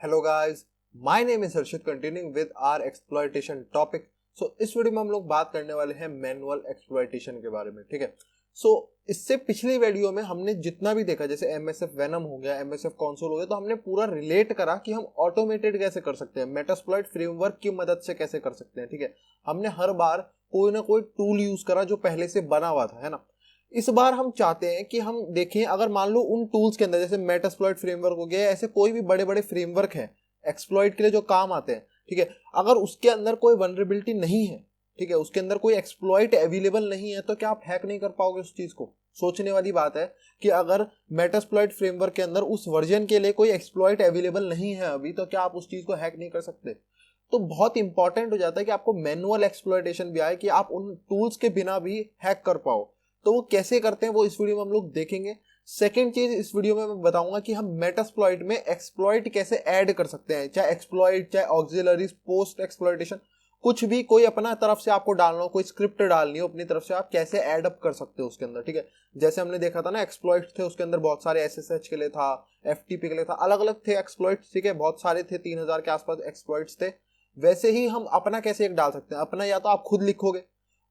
Hello guys, my name is Harshit continuing with our exploitation topic. So इस video में हम लोग बात करने वाले हैं मैनुअल एक्सप्लॉयटेशन के बारे में। ठीक है। सो इससे पिछली वीडियो में हमने जितना भी देखा, जैसे एमएसएफ वेनम हो गया, एमएसएफ कंसोल हो गया, तो हमने पूरा रिलेट करा कि हम ऑटोमेटेड कैसे कर सकते हैं, मेटास्प्लॉइट फ्रेमवर्क की मदद से कैसे कर सकते हैं। ठीक है। हमने हर बार कोई ना कोई टूल यूज करा जो पहले से बना हुआ था, है ना। इस बार हम चाहते हैं कि हम देखें, अगर मान लो उन टूल्स के अंदर जैसे मेटास्प्लॉइट फ्रेमवर्क हो गया, ऐसे कोई भी बड़े बड़े फ्रेमवर्क हैं एक्सप्लॉइट के लिए जो काम आते हैं, ठीक है, अगर उसके अंदर कोई वनरेबिलिटी नहीं है, ठीक है, उसके अंदर कोई एक्सप्लॉइट अवेलेबल नहीं है, तो क्या आप हैक नहीं कर पाओगे उस चीज को। सोचने वाली बात है कि अगर मेटास्प्लॉइट फ्रेमवर्क के अंदर उस वर्जन के लिए कोई एक्सप्लॉइट अवेलेबल नहीं है अभी, तो क्या आप उस चीज को हैक नहीं कर सकते। तो बहुत इंपॉर्टेंट हो जाता है कि आपको मैनुअल एक्सप्लॉइटेशन भी आए, कि आप उन टूल्स के बिना भी हैक कर पाओ। तो वो कैसे करते हैं वो इस वीडियो में हम लोग देखेंगे। सेकंड चीज इस वीडियो में मैं बताऊंगा कि हम मेटास्प्लॉइट में एक्सप्लॉइट कैसे ऐड कर सकते हैं, चाहे एक्सप्लॉइट, चाहे ऑक्सिलरीज, पोस्ट एक्सप्लॉइटेशन, कुछ भी कोई अपना तरफ से आपको डालना हो, कोई स्क्रिप्ट डालनी हो अपनी तरफ से, आप कैसे ऐड अप कर सकते हो उसके अंदर। ठीक है। जैसे हमने देखा था ना, एक्सप्लॉइट थे उसके अंदर बहुत सारे, एसएसएच के लिए था, एफटीपी के लिए था, अलग अलग थे एक्सप्लॉइट। ठीक है, बहुत सारे थे, 3000 के आसपास एक्सप्लॉइट्स थे। वैसे ही हम अपना कैसे एक डाल सकते हैं। अपना या तो आप खुद लिखोगे,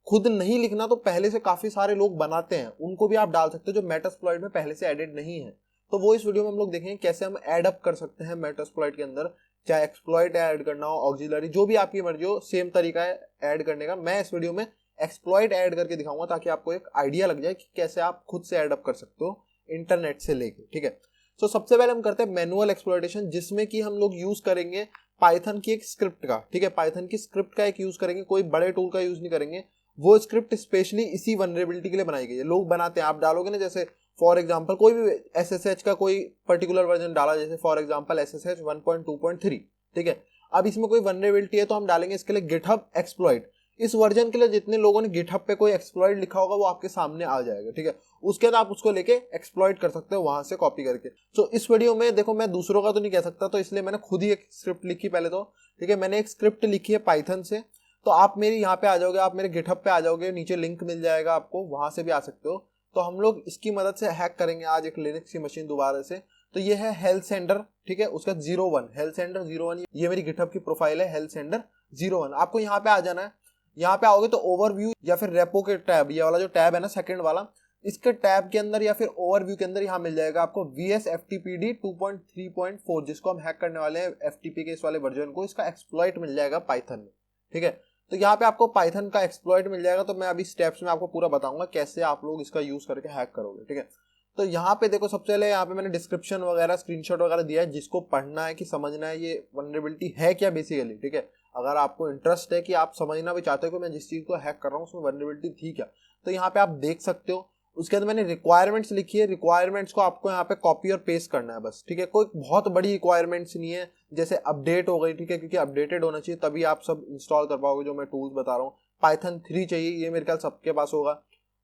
खुद नहीं लिखना तो पहले से काफी सारे लोग बनाते हैं, उनको भी आप डाल सकते हो जो मेटास्प्लॉइट में पहले से एडेड नहीं है। तो वो इस वीडियो में हम लोग देखेंगे कैसे हम ऐड अप कर सकते हैं मेटास्प्लॉइट के अंदर, चाहे एक्सप्लॉइट ऐड करना हो, ऑक्सिलरी, जो भी आपकी मर्जी हो, सेम तरीका है ऐड करने का। मैं इस वीडियो में एक्सप्लॉइट ऐड करके दिखाऊंगा ताकि आपको एक आइडिया लग जाए कि कैसे आप खुद से ऐड अप कर सकते हो इंटरनेट से लेके। ठीक है। तो सबसे पहले हम करते हैं मैनुअल एक्सप्लॉइटेशन, जिसमें कि हम लोग यूज करेंगे पाइथन की एक स्क्रिप्ट का। ठीक है, पाइथन की स्क्रिप्ट का एक यूज करेंगे, कोई बड़े टूल का यूज नहीं करेंगे। वो स्क्रिप्ट स्पेशली इसी वनरेबिलिटी के लिए बनाई गई है। लोग बनाते हैं, आप डालोगे ना, जैसे फॉर एग्जांपल कोई भी एसएसएच का कोई पर्टिकुलर वर्जन डाला, जैसे फॉर एग्जांपल एसएसएच 1.2.3। ठीक है। अब इसमें कोई वनरेबिलिटी है तो हम डालेंगे इसके लिए गिटहब एक्सप्लॉइट। इस वर्जन के लिए जितने लोगों ने गिटहब पे कोई एक्सप्लॉइट लिखा होगा वो आपके सामने आ जाएगा। ठीक है। उसके बाद आप उसको लेके एक्सप्लॉइट कर सकते हो वहां से कॉपी करके। तो इस वीडियो में देखो, मैं दूसरों का तो नहीं कह सकता, तो इसलिए मैंने खुद ही एक स्क्रिप्ट लिखी पहले तो। ठीक है, मैंने एक स्क्रिप्ट लिखी है पाइथन से। तो आप मेरी यहाँ पे आ जाओगे, आप मेरे गिटहब पे आ जाओगे, नीचे लिंक मिल जाएगा आपको, वहां से भी आ सकते हो। तो हम लोग इसकी मदद से हैक करेंगे आज एक लिनक्स की मशीन दोबारा से। तो ये है हेल्थ सेंटर। ठीक है, उसका 01 हेल्थ सेंटर 01, ये मेरी गिटहब की प्रोफाइल है, हेल्थ सेंटर 01। आपको यहाँ पे आ जाना है। यहाँ पे आओगे तो ओवरव्यू या फिर रेपो के टैब, ये वाला जो टैब है ना सेकंड वाला, इसके टैब के अंदर या फिर ओवरव्यू के अंदर यहाँ मिल जाएगा आपको VSFTPD 2.3.4, जिसको हम हैक करने वाले हैं FTP के इस वाले वर्जन को। इसका एक्सप्लॉइट मिल जाएगा पाइथन में। ठीक है। तो यहाँ पे आपको पाइथन का एक्सप्लॉइट मिल जाएगा। तो मैं अभी स्टेप्स में आपको पूरा बताऊंगा कैसे आप लोग इसका यूज करके हैक करोगे। ठीक है। तो यहाँ पे देखो, सबसे पहले यहाँ पे मैंने डिस्क्रिप्शन वगैरह, स्क्रीनशॉट वगैरह दिया है, जिसको पढ़ना है कि समझना है ये वनरेबिलिटी है क्या बेसिकली। ठीक है। अगर आपको इंटरेस्ट है कि आप समझना भी चाहते हो कि मैं जिस चीज को हैक कर रहा हूँ उसमें वनरेबिलिटी थी क्या, तो यहाँ पे आप देख सकते हो। उसके अंदर मैंने रिक्वायरमेंट्स लिखी है, रिक्वायरमेंट्स को आपको यहाँ पे कॉपी और पेस्ट करना है बस। ठीक है, कोई बहुत बड़ी रिक्वायरमेंट्स नहीं है, जैसे अपडेट हो गई। ठीक है, क्योंकि अपडेटेड होना चाहिए तभी आप सब इंस्टॉल कर पाओगे जो मैं टूल्स बता रहा हूँ। पाइथन 3 चाहिए, ये मेरे ख्याल सबके पास होगा।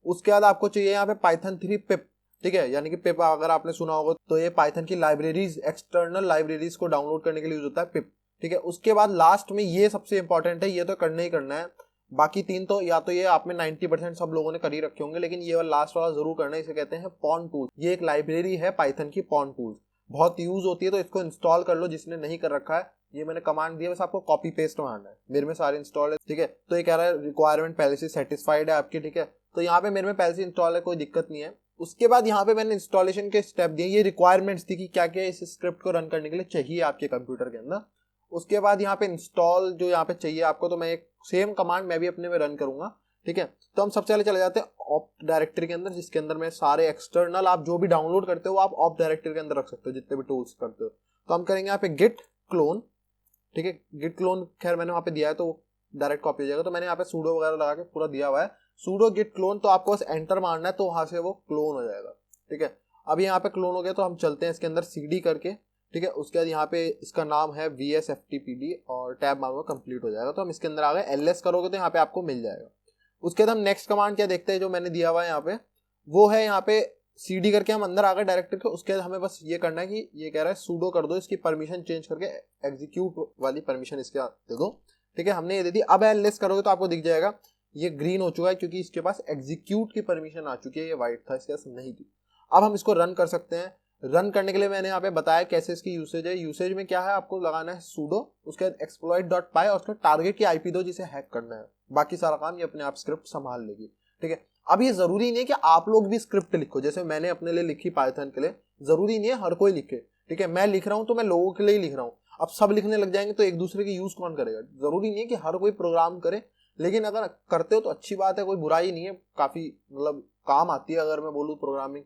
उसके बाद आपको चाहिए यहाँ पे पाइथन 3 पिप। ठीक है, यानी कि पिप अगर आपने सुना होगा तो ये पाइथन की लाइब्रेरीज, एक्सटर्नल लाइब्रेरीज को डाउनलोड करने के लिए यूज होता है, पिप। ठीक है। उसके बाद लास्ट में ये सबसे इंपॉर्टेंट है, ये तो करना ही करना है। बाकी 3 तो या तो ये आप में 90% सब लोगों ने कर ही रखे होंगे, लेकिन ये वाला लास्ट वाला जरूर करना है। इसे कहते हैं पॉन टूल्स। ये एक लाइब्रेरी है पाइथन की, पॉन टूल्स, बहुत यूज होती है, तो इसको इंस्टॉल कर लो जिसने नहीं कर रखा है। ये मैंने कमांड दिया, बस आपको कॉपी पेस्ट मारना है। मेरे में सारे इंस्टॉल है। ठीक है। तो ये कह रहा है रिक्वायरमेंट पहले से सेटिस्फाइड है आपकी। ठीक है। तो यहाँ पे मेरे में पहले से इंस्टॉल है, कोई दिक्कत नहीं है। उसके बाद यहाँ पे मैंने इंस्टॉलेशन के स्टेप दिए, ये रिक्वायरमेंट्स थी कि क्या क्या इस स्क्रिप्ट को रन करने के लिए चाहिए आपके कंप्यूटर के अंदर। उसके बाद यहाँ पे इंस्टॉल जो यहाँ पे चाहिए आपको, तो मैं एक सेम कमांड मैं भी अपने में रन करूंगा। ठीक है। तो हम सबसे पहले चले जाते हैं ऑप डायरेक्टरी के अंदर, जिसके अंदर मैं सारे एक्सटर्नल आप जो भी डाउनलोड करते हो आप ऑप डायरेक्टरी के अंदर रख सकते हो, जितने भी टूल्स करते हो। तो हम करेंगे यहाँ पे गिट क्लोन। ठीक है, गिट क्लोन खैर मैंने वहां पे दिया है तो डायरेक्ट कॉपी हो जाएगा। तो मैंने यहाँ पे सूडो वगैरह लगा के पूरा दिया हुआ है, सूडो गिट क्लोन। तो आपको बस एंटर मारना है तो वहां से वो क्लोन हो जाएगा। ठीक है। अब यहाँ पे क्लोन हो गया तो हम चलते हैं इसके अंदर CD करके। ठीक है। उसके बाद यहाँ पे इसका नाम है VSFTPD और टैब मारूंगा, कंप्लीट हो जाएगा। तो हम इसके अंदर आ गए, LS करोगे तो यहाँ पे आपको मिल जाएगा। उसके बाद हम नेक्स्ट कमांड क्या देखते हैं, जो मैंने दिया हुआ है यहाँ पे, वो है यहाँ पे CD करके हम अंदर आ गए डायरेक्टरी के। उसके बाद हमें बस ये करना है कि ये कह रहा है सूडो कर दो, इसकी परमिशन चेंज करके एग्जीक्यूट वाली परमिशन इसके दे दो। ठीक है, हमने ये दे दी। अब LS करोगे तो आपको दिख जाएगा ये ग्रीन हो चुका है, क्योंकि इसके पास एग्जीक्यूट की परमिशन आ चुकी है, ये व्हाइट था इसके पास नहीं थी। अब हम इसको रन कर सकते हैं। रन करने के लिए मैंने यहाँ पे बताया कैसे इसकी यूसेज है। यूसेज में क्या है, आपको लगाना है sudo, उसके बाद exploit.py और उसका टारगेट की IP दो जिसे हैक करना है। बाकी सारा काम ये अपने आप स्क्रिप्ट संभाल लेगी, ठीक है। अब ये जरूरी नहीं है कि आप लोग भी स्क्रिप्ट लिखो, जैसे मैंने अपने लिए लिखी पाइथन के लिए, जरूरी नहीं है हर कोई लिखे, ठीक है। मैं लिख रहा हूँ तो मैं लोगों के लिए ही लिख रहा हूँ। अब सब लिखने लग जाएंगे तो एक दूसरे की यूज कौन करेगा। जरूरी नहीं है कि हर कोई प्रोग्राम करे, लेकिन अगर करते हो तो अच्छी बात है, कोई बुराई नहीं है, काफी मतलब काम आती है अगर मैं बोलूँ प्रोग्रामिंग,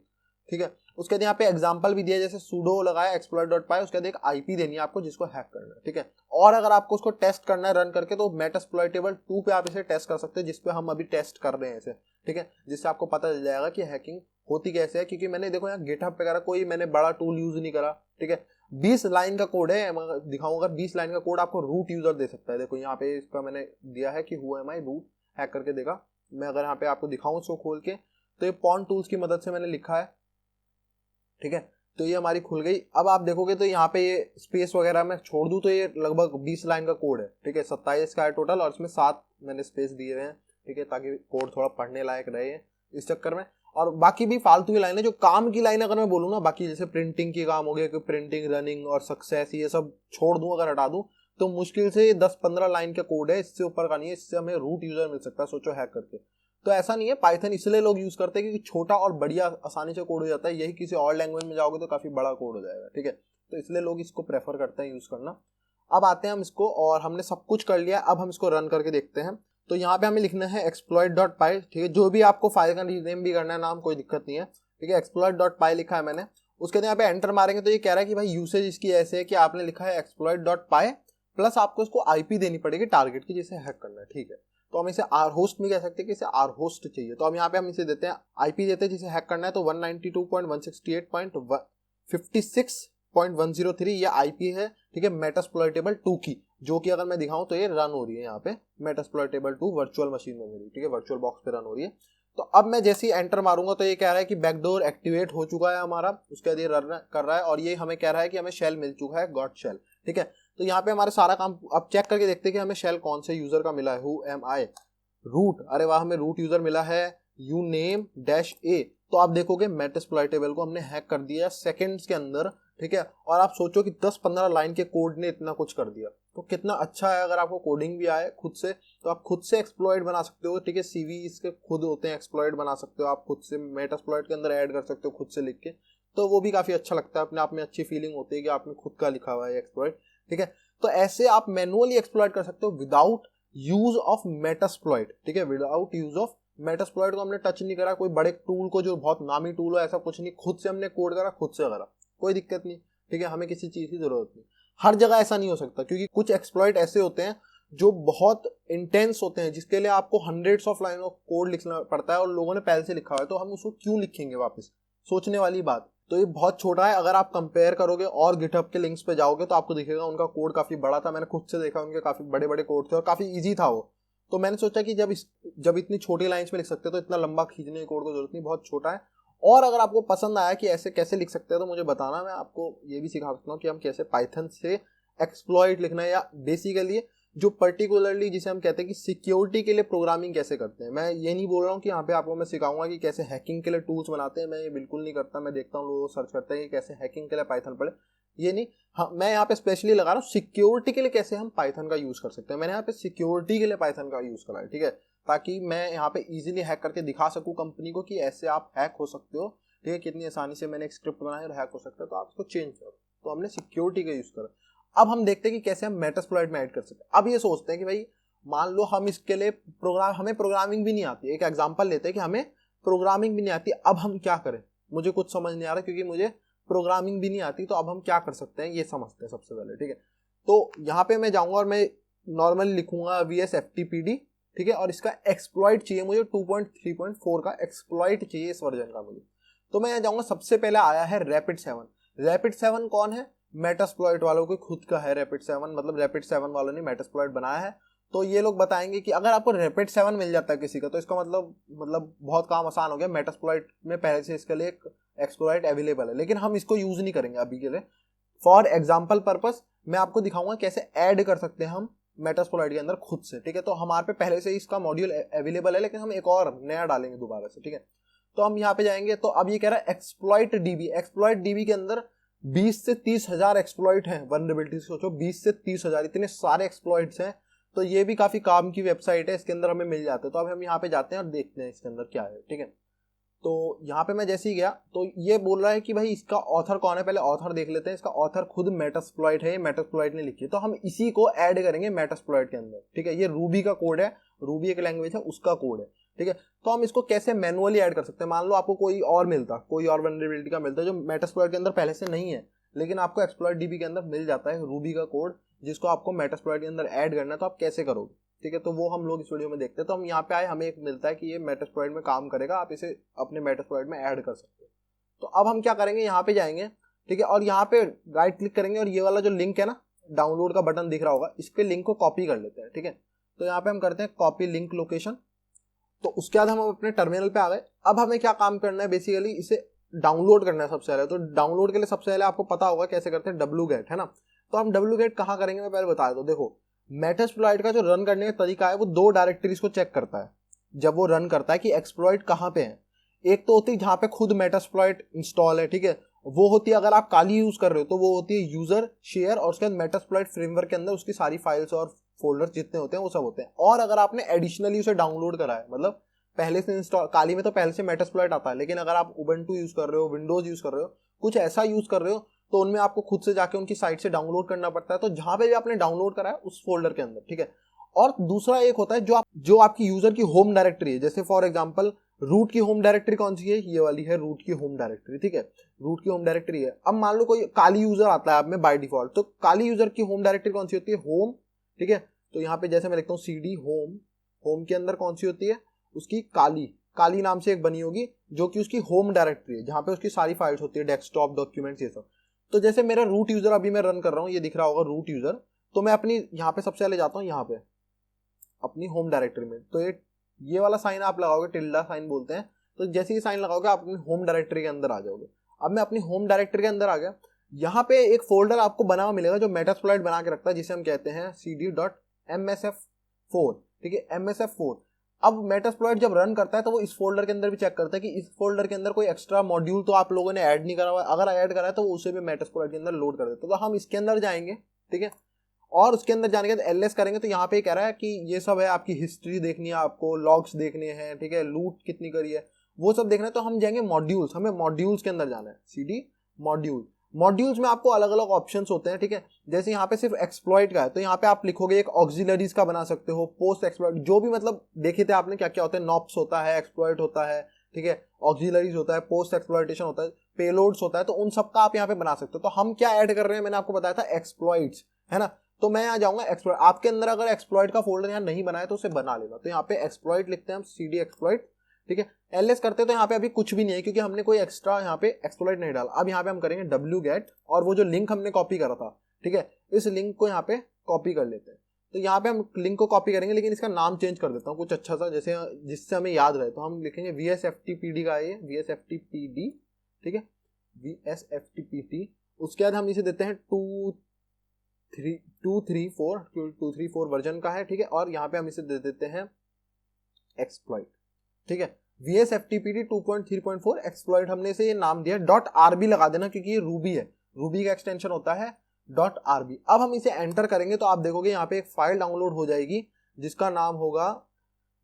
ठीक है। उसके बाद यहाँ पे एग्जांपल भी दिया, जैसे sudo लगाया exploit.py, उसके बाद एक IP देनी है आपको जिसको हैक करना है, ठीक है। और अगर आपको उसको टेस्ट करना है रन करके तो मेटास्प्लॉइटेबल 2 पे आप इसे टेस्ट कर सकते हो, जिसपे हम अभी टेस्ट कर रहे हैं इसे, ठीक है। जिससे आपको पता चल जाएगा कि हैकिंग होती कैसे है, क्योंकि मैंने देखो यहाँ गिटहब पे करा, कोई मैंने बड़ा टूल यूज नहीं करा, ठीक है। 20 लाइन का कोड है, दिखाऊंगा 20 लाइन का कोड आपको रूट यूजर दे सकता है। देखो यहाँ पे इसका मैंने दिया है कि who am I root, hack करके देखा। मैं अगर यहाँ पे आपको दिखाऊं इसको खोल के, तो ये पॉन टूल्स की मदद से मैंने लिखा है, ठीक है। तो ये हमारी खुल गई। अब आप देखोगे तो यहाँ पे ये स्पेस वगैरह मैं छोड़ दूं तो ये लगभग 20 लाइन का कोड है, ठीक है। 27 का है टोटल और इसमें 7 मैंने स्पेस दिए हुए हैं, ठीक है, ताकि कोड थोड़ा पढ़ने लायक रहे इस चक्कर में। और बाकी भी फालतू की लाइन है, जो काम की लाइन अगर मैं बोलूँ ना, बाकी जैसे प्रिंटिंग की काम हो गया कि प्रिंटिंग, रनिंग और सक्सेस, ये सब छोड़ दूं, अगर हटा दूं तो मुश्किल से 10-15 लाइन का कोड है, इससे ऊपर का नहीं है। इससे हमें रूट यूजर मिल सकता है, सोचो हैक करके। तो ऐसा नहीं है, पाइथन इसलिए लोग यूज करते हैं क्योंकि छोटा और बढ़िया आसानी से कोड हो जाता है। यही किसी और लैंग्वेज में जाओगे तो काफी बड़ा कोड हो जाएगा, ठीक है। तो इसलिए लोग इसको प्रेफर करते हैं यूज करना। अब आते हैं हम इसको, और हमने सब कुछ कर लिया, अब हम इसको रन करके देखते हैं। तो यहाँ पे हमें लिखना है exploit.py, ठीक है। जो भी आपको फाइल का रीनेम भी करना है नाम, कोई दिक्कत नहीं है, ठीक है। exploit.py लिखा है मैंने। उसके बाद यहाँ पे एंटर मारेंगे तो ये कह रहा है कि भाई यूसेज इसकी ऐसे है कि आपने लिखा है exploit.py प्लस आपको इसको IP देनी पड़ेगी टारगेट की जिसे हैक करना है, ठीक है। तो हम इसे आर होस्ट में कह सकते हैं कि इसे आर होस्ट चाहिए, तो हम यहाँ पे हम इसे देते हैं IP देते हैं जिसे हैक करना है, तो 192.168.56.103 ये IP है, ठीक है, मेटास्प्लॉइटेबल 2 की, जो कि अगर मैं दिखाऊं तो ये रन हो रही है यहाँ पे मेटास्प्लॉइटेबल 2 वर्चुअल मशीन में मेरी, ठीक है, वर्चुअल बॉक्स पे रन हो रही है। तो अब मैं जैसे ही एंटर मारूंगा तो ये कह रहा है कि बैकडोर एक्टिवेट हो चुका है हमारा, उसके बाद ये रन कर रहा है और ये हमें कह रहा है कि हमें शेल मिल चुका है, गॉट शेल, ठीक है। तो यहाँ पे हमारे सारा काम अब चेक करके देखते हैं कि हमें शेल कौन से यूजर का मिला है, हु एम आई रूट, अरे वाह हमें रूट यूजर मिला है यू नेम डैश ए। तो आप देखोगे मेटास्प्लॉइटेबल को हमने हैक कर दिया सेकंड्स के अंदर, ठीक है। और आप सोचो कि 10-15 लाइन के कोड ने इतना कुछ कर दिया, तो कितना अच्छा है। अगर आपको कोडिंग भी आए खुद से तो आप खुद से एक्सप्लॉइट बना सकते हो, ठीक है। सीवी इसके खुद होते हैं, एक्सप्लॉइट बना सकते हो आप खुद से, मेटास्प्लॉइट के अंदर ऐड कर सकते हो खुद से लिख के, तो वो भी काफी अच्छा लगता है, अपने आप में अच्छी फीलिंग होती है कि आपने खुद का लिखा हुआ है एक्सप्लॉइट, ठीक है। तो ऐसे आप मैनुअली एक्सप्लॉइट कर सकते हो विदाउट यूज ऑफ मेटास्प्लॉइट, ठीक है, विदाउट यूज ऑफ मेटास्प्लॉइट को हमने टच नहीं करा, कोई बड़े टूल को जो बहुत नामी टूल हो ऐसा कुछ नहीं, खुद से हमने कोड करा, खुद से करा, कोई दिक्कत नहीं, ठीक है। हमें किसी चीज की जरूरत नहीं। हर जगह ऐसा नहीं हो सकता क्योंकि कुछ एक्सप्लॉइट ऐसे होते हैं जो बहुत इंटेंस होते हैं, जिसके लिए आपको hundreds of line of code लिखना पड़ता है और लोगों ने पहले से लिखा हुआ है, तो हम उसको क्यों लिखेंगे वापस, सोचने वाली बात। तो ये बहुत छोटा है, अगर आप कंपेयर करोगे और गिटहब के लिंक्स पे जाओगे तो आपको दिखेगा उनका कोड काफी बड़ा था, मैंने खुद से देखा, उनके काफी बड़े बड़े कोड थे और काफी इजी था वो। तो मैंने सोचा कि जब इतनी छोटी लाइंस में लिख सकते हैं तो इतना लंबा खींचने के कोड को जरूरत नहीं, बहुत छोटा है। और अगर आपको पसंद आया कि ऐसे कैसे लिख सकते हैं तो मुझे बताना, मैं आपको ये भी सिखा सकता हूँ कि हम कैसे पाइथन से एक्सप्लॉइट लिखना है, या बेसिकली जो पर्टिकुलरली जिसे हम कहते हैं कि सिक्योरिटी के लिए प्रोग्रामिंग कैसे करते हैं। मैं ये नहीं बोल रहा हूँ कि यहाँ पे आपको मैं सिखाऊंगा कि कैसे हैकिंग के लिए टूल्स बनाते हैं, मैं ये बिल्कुल नहीं करता। मैं देखता हूँ लोग सर्च करते हैं कि कैसे हैकिंग के लिए पाइथन पढ़े, ये नहीं। हाँ, मैं यहाँ पे स्पेशली लगा रहा हूँ सिक्योरिटी के लिए कैसे हम पाइथन का यूज कर सकते हैं। मैंने यहाँ पे सिक्योरिटी के लिए पाइथन का यूज करा है, ठीक है, ताकि मैं यहाँ पे इजीली हैक करके दिखा सकूँ कंपनी को कि ऐसे आप हैक हो सकते हो, ठीक है, कितनी आसानी से मैंने एक स्क्रिप्ट बनाया और हैक हो सकता है, तो आप इसको चेंज करो। तो हमने सिक्योरिटी का यूज करा। अब हम देखते हैं कि कैसे हम मेटास्प्लॉइट में ऐड कर सकते हैं। अब ये सोचते हैं कि भाई मान लो हम इसके लिए हमें प्रोग्रामिंग भी नहीं आती, एक एग्जांपल लेते हैं कि हमें प्रोग्रामिंग भी नहीं आती, अब हम क्या करें, मुझे कुछ समझ नहीं आ रहा क्योंकि मुझे प्रोग्रामिंग भी नहीं आती, तो अब हम क्या कर सकते हैं ये समझते हैं सबसे पहले, ठीक है। तो यहाँ पे मैं जाऊंगा और मैं नॉर्मली लिखूंगा VSFTPD, ठीक है, और इसका एक्सप्लॉइट चाहिए मुझे 2.3.4 का एक्सप्लॉइट चाहिए इस वर्जन का मुझे। तो मैं यहाँ जाऊंगा, सबसे पहले आया है Rapid7। Rapid7 कौन है, मेटास्प्लॉइट वालों को खुद का है Rapid7, मतलब Rapid7 वालों ने मेटास्प्लॉइट बनाया है। तो ये लोग बताएंगे कि अगर आपको Rapid7 मिल जाता है किसी का तो इसका मतलब बहुत काम आसान हो गया। मेटास्प्लॉइट में पहले से इसके लिए एक एक्सप्लॉइट अवेलेबल है, लेकिन हम इसको यूज नहीं करेंगे अभी के लिए। फॉर एग्जाम्पल पर्पस मैं आपको दिखाऊंगा कैसे ऐड कर सकते हैं हम मेटास्प्लॉइट के अंदर खुद से, ठीक है। तो हमारे पे पहले से इसका मॉड्यूल अवेलेबल है, लेकिन हम एक और नया डालेंगे दोबारा से, ठीक है। तो हम यहाँ पे जाएंगे तो अब ये कह रहा है एक्सप्लॉइट डीबी। एक्सप्लॉइट डीबी के अंदर 20 से 30 हजार एक्सप्लॉइट हैं। वल्नरेबिलिटी सोचो 20 से 30 हजार, इतने सारे एक्सप्लॉइट्स हैं। तो ये भी काफी काम की वेबसाइट है, इसके अंदर हमें मिल जाते हैं। तो अब हम यहाँ पे जाते हैं और देखते हैं इसके अंदर क्या है। ठीक है, तो यहाँ पे मैं जैसे ही गया तो ये बोल रहा है कि भाई इसका ऑथर कौन है, पहले ऑथर देख लेते हैं। इसका ऑथर खुद मेटास्प्लॉइट है, ये मेटास्प्लॉइट ने लिखी है, तो हम इसी को ऐड करेंगे मेटास्प्लॉइट के अंदर। ठीक है, ये रूबी का कोड है, रूबी एक लैंग्वेज है, उसका कोड है। ठीक है, तो हम इसको कैसे मैनुअली ऐड कर सकते हैं। मान लो आपको कोई और मिलता, कोई और वल्नरेबिलिटी का मिलता है जो मेटास्प्लॉइट के अंदर पहले से नहीं है, लेकिन आपको एक्सप्लॉइट डीबी के अंदर मिल जाता है रूबी का कोड, जिसको आपको मेटास्प्लॉइट के अंदर ऐड करना है। तो आप कैसे करोगे? ठीक है, तो वो हम लोग इस वीडियो में देखते हैं। तो हम यहाँ पे आए, हमें एक मिलता है कि ये मेटास्प्लॉइट में काम करेगा, आप इसे अपने मेटास्प्लॉइट में ऐड कर सकते हो। तो अब हम क्या करेंगे, यहाँ पे जाएंगे। ठीक है, और यहाँ पे राइट क्लिक करेंगे और ये वाला जो लिंक है ना, डाउनलोड का बटन दिख रहा होगा, इस पे लिंक को कॉपी कर लेते हैं। ठीक है, तो यहाँ पे हम करते हैं कॉपी लिंक लोकेशन। तो उसके बाद हम अपने टर्मिनल पे आ गए। अब हमें क्या काम करना है, बेसिकली इसे डाउनलोड करना है सबसे पहले। तो डाउनलोड के लिए सबसे पहले आपको पता होगा कैसे करते हैं, wget है ना। तो हम wget कहाँ करेंगे मैं पहले बता दो। देखो, मेटास्प्लॉइट का जो रन करने का तरीका है वो 2 डायरेक्टरीज को चेक करता है जब वो रन करता है कि एक्सप्लॉइट कहाँ पे है। एक तो होती है जहाँ पे खुद मेटास्प्लॉइट इंस्टॉल है, ठीक है, वो होती है अगर आप काली यूज कर रहे हो तो वो होती है यूजर शेयर, और उसके बाद मेटास्प्लॉइट फ्रेमवर्क के अंदर उसकी सारी फाइल्स और फोल्डर्स जितने होते हैं वो सब होते हैं। और अगर आपने एडिशनली उसे डाउनलोड करा है, मतलब पहले से इंस्टॉल, काली में तो पहले से मेटास्प्लॉइट आता है, लेकिन अगर आप उबंटू यूज कर रहे हो, विंडोज यूज कर रहे हो, कुछ ऐसा यूज कर रहे हो, तो उनमें आपको खुद से जाके उनकी साइट से डाउनलोड करना पड़ता है। तो जहां पे भी आपने डाउनलोड करा है उस फोल्डर के अंदर। ठीक है, और दूसरा एक होता है जो आपकी यूजर की होम डायरेक्टरी है। जैसे फॉर एग्जांपल रूट की होम डायरेक्टरी कौन सी है, ये वाली है रूट की होम डायरेक्टरी। ठीक है, रूट की होम डायरेक्टरी है। अब मान लो कोई काली यूजर आता है आप में बाय डिफॉल्ट, तो काली यूजर की होम डायरेक्टरी कौन सी होती है, होम। ठीक है, तो यहाँ पे जैसे मैं लिखता हूँ cd होम, होम के अंदर कौन सी होती है, उसकी काली नाम से एक बनी होगी, जो कि उसकी होम डायरेक्टरी है, जहां पे उसकी सारी फाइल्स होती है, डेस्कटॉप, डॉक्यूमेंट्स, ये सब। तो जैसे मेरा रूट यूजर अभी मैं रन कर रहा हूँ, ये दिख रहा होगा रूट यूजर। तो मैं अपनी यहाँ पे सबसे पहले जाता हूँ, यहाँ पे अपनी होम डायरेक्टरी में। तो ये वाला साइन आप लगाओगे, टिल्डा साइन बोलते हैं। तो जैसे ही साइन लगाओगे आप अपनी होम डायरेक्टरी के अंदर आ जाओगे। अब मैं अपनी होम डायरेक्टरी के अंदर आ गया। यहाँ पे एक फोल्डर आपको बना हुआ मिलेगा जो मेटास्प्लॉइट बना के रखता है, जिसे हम कहते हैं cd.msf4। ठीक है, msf4। अब मेटास्प्लॉइट जब रन करता है तो वो इस फोल्डर के अंदर भी चेक करता है कि इस फोल्डर के अंदर कोई एक्स्ट्रा मॉड्यूल तो आप लोगों ने ऐड नहीं करा हुआ है। अगर ऐड करा है तो वो उसे भी मेटास्प्लॉइट के अंदर लोड कर देते हैं। तो हम इसके अंदर जाएंगे। ठीक है, और उसके अंदर जाने के बाद एलएस करेंगे। तो यहाँ पे कह रहा है कि ये सब है, आपकी हिस्ट्री देखनी है, आपको लॉग्स देखने हैं, ठीक है, लूट कितनी करी है, वो सब देखना है। तो हम जाएंगे मॉड्यूल्स, हमें मॉड्यूल्स के अंदर जाना है, cd मॉड्यूल। मॉड्यूल्स में आपको अलग अलग ऑप्शंस होते हैं। ठीक है, जैसे यहाँ पे सिर्फ एक्सप्लॉइट का है, तो यहाँ पे आप लिखोगे एक ऑक्सिलरीज का बना सकते हो, पोस्ट एक्सप्लॉइट, जो भी मतलब देखे थे आपने क्या क्या होता है, नॉप्स होता है, एक्सप्लॉइट होता है, ठीक है, ऑक्सिलरीज होता है, पोस्ट एक्सप्लॉइटेशन होता है, पेलोड्स होता है। तो उन सबका आप यहाँ पे बना सकते हो। तो हम क्या ऐड कर रहे हैं, मैंने आपको बताया था एक्सप्लॉइट्स, है ना। तो मैं यहाँ जाऊंगा एक्सप्लॉइट। आपके अंदर अगर एक्सप्लॉइट का फोल्डर यहाँ नहीं बनाया तो उसे बना लेना। तो यहाँ पे एक्सप्लॉइट लिखते हैं हम, cd एक्सप्लॉइट। ठीक है, एलएस करते हैं तो यहाँ पे अभी कुछ भी नहीं है, क्योंकि हमने कोई एक्स्ट्रा यहाँ पे एक्सप्लॉइट नहीं डाला। अब यहाँ पे हम करेंगे wget, और वो जो लिंक हमने कॉपी करा था, ठीक है, इस लिंक को यहाँ पे कॉपी कर लेते हैं। तो यहाँ पे हम लिंक को कॉपी करेंगे, लेकिन इसका नाम चेंज कर देता हूँ कुछ अच्छा सा, जैसे जिससे हमें याद रहे। तो हम लिखेंगे vsftpd का है, vsftpd। ठीक है, vsftpd। उसके बाद हम इसे देते हैं 234 वर्जन का है। ठीक है, और यहाँ पे हम इसे दे देते हैं एक्सप्लॉइट। ठीक है, vsftpd 2.3.4 एक्सप्लॉइट हमने इसे ये नाम दिया। .rb लगा देना, क्योंकि ये रूबी है, रूबी का एक्सटेंशन होता है .rb। अब हम इसे एंटर करेंगे तो आप देखोगे यहाँ पे एक फाइल डाउनलोड हो जाएगी जिसका नाम होगा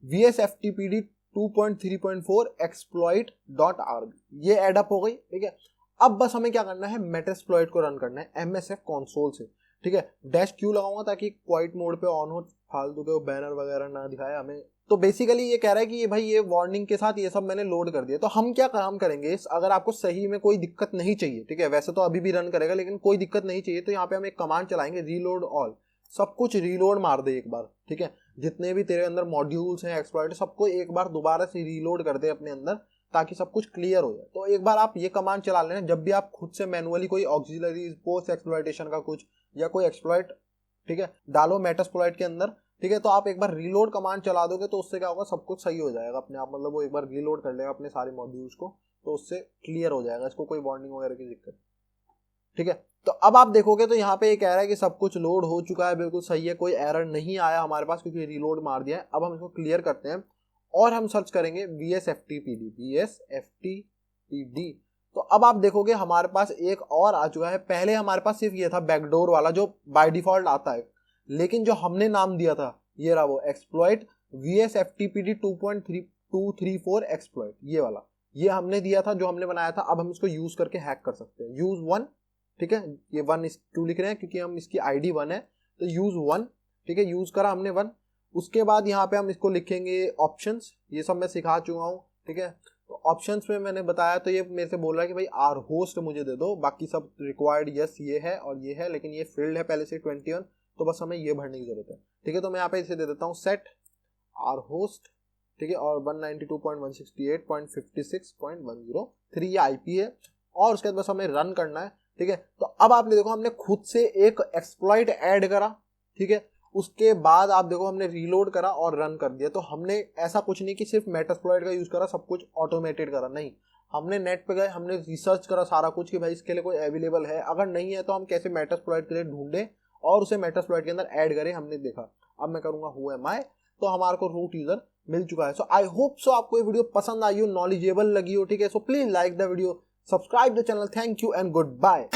vsftpd 2.3.4 exploit.rb। ये एडअप हो गई। ठीक है, अब बस हमें क्या करना है, मेटास्प्लॉइट को रन करना है msf कंसोल से। ठीक है, -q लगाऊंगा ताकि क्वाइट मोड पे ऑन हो, फालतू के बैनर वगैरह ना दिखाए हमें। तो बेसिकली ये कह रहा है कि ये भाई ये वार्निंग के साथ ये सब मैंने लोड कर दिया। तो हम क्या काम करेंगे, अगर आपको सही में कोई दिक्कत नहीं चाहिए, ठीक है, वैसे तो अभी भी रन करेगा, लेकिन कोई दिक्कत नहीं चाहिए, तो यहाँ पे हम एक कमांड चलाएंगे, रीलोड ऑल। सब कुछ रीलोड मार दे एक बार। ठीक है, जितने भी तेरे अंदर मॉड्यूल्स हैं, एक्सप्लॉइट, सबको एक बार दोबारा से रीलोड कर दे अपने अंदर, ताकि सब कुछ क्लियर हो जाए। तो एक बार आप ये कमांड चला लेना, जब भी आप खुद से मैनुअली कोई ऑक्सिलरीज, पोस्ट एक्सप्लॉइटेशन का कुछ या कोई एक्सप्लॉइट, ठीक है, डालो मेटास्प्लॉइट के अंदर। ठीक है, तो आप एक बार रीलोड कमांड चला दोगे तो उससे क्या होगा, सब कुछ सही हो जाएगा अपने आप। मतलब वो एक बार रीलोड कर लेगा अपने सारे मॉड्यूल्स को, तो उससे क्लियर हो जाएगा, इसको कोई वार्निंग वगैरह की दिक्कत। ठीक है, तो अब आप देखोगे तो यहाँ पे ये कह रहा है कि सब कुछ लोड हो चुका है, बिल्कुल सही है, कोई एरर नहीं आया हमारे पास, क्योंकि रीलोड मार दिया है। अब हम इसको क्लियर करते हैं और हम सर्च करेंगे VSFTPD। तो अब आप देखोगे हमारे पास एक और आ चुका है। पहले हमारे पास सिर्फ ये था बैकडोर वाला जो बाय डिफॉल्ट आता है, लेकिन जो हमने नाम दिया था ये रहा वो एक्सप्लॉइट VSFTPD 2.234 एक्सप्लॉइट, ये वाला ये हमने दिया था, जो हमने बनाया था। अब हम इसको यूज करके हैक कर सकते हैं। यूज 1, ठीक है, ये 1 क्यों लिख रहे हैं, क्योंकि हम इसकी आईडी 1 है, तो यूज 1, ठीक है, यूज करा हमने 1। उसके बाद यहाँ पे हम इसको लिखेंगे ऑप्शंस, ये सब मैं सिखा चुका हूँ, ठीक है। तो ऑप्शंस में मैंने बताया, तो ये मेरे से बोल रहा है कि भाई आर होस्ट मुझे दे दो, बाकी सब रिक्वायर्ड यस ये है और ये है, लेकिन ये फील्ड है पहले से 21, तो बस हमें ये भरने की जरूरत है, ठीक है। तो मैं यहाँ पे इसे दे देता हूँ सेट आर होस्ट, ठीक है, और 192.168.56.103 ये आईपी है, और उसके बाद बस हमें रन करना है, ठीक है। तो अब आपने देखो हमने खुद से एक एक्सप्लॉइट ऐड करा, ठीक है। उसके बाद आप देखो हमने रीलोड करा और रन कर दिया। तो हमने ऐसा कुछ नहीं कि सिर्फ मेटास्प्लॉइट का यूज करा, सब कुछ ऑटोमेटेड करा, नहीं, हमने नेट पे गए, हमने रिसर्च करा सारा कुछ कि भाई इसके लिए कोई अवेलेबल है, अगर नहीं है तो हम कैसे मेटास्प्लॉइट के लिए ढूंढे और उसे मेटास्प्लॉइट के अंदर ऐड करें, हमने देखा। अब मैं करूंगा हु एम आई, तो हमारे को रूट यूजर मिल चुका है। सो आई होप सो आपको ये वीडियो पसंद आई हो, नॉलेजेबल लगी हो, ठीक है। So please like the video, subscribe the channel. Thank you and good bye.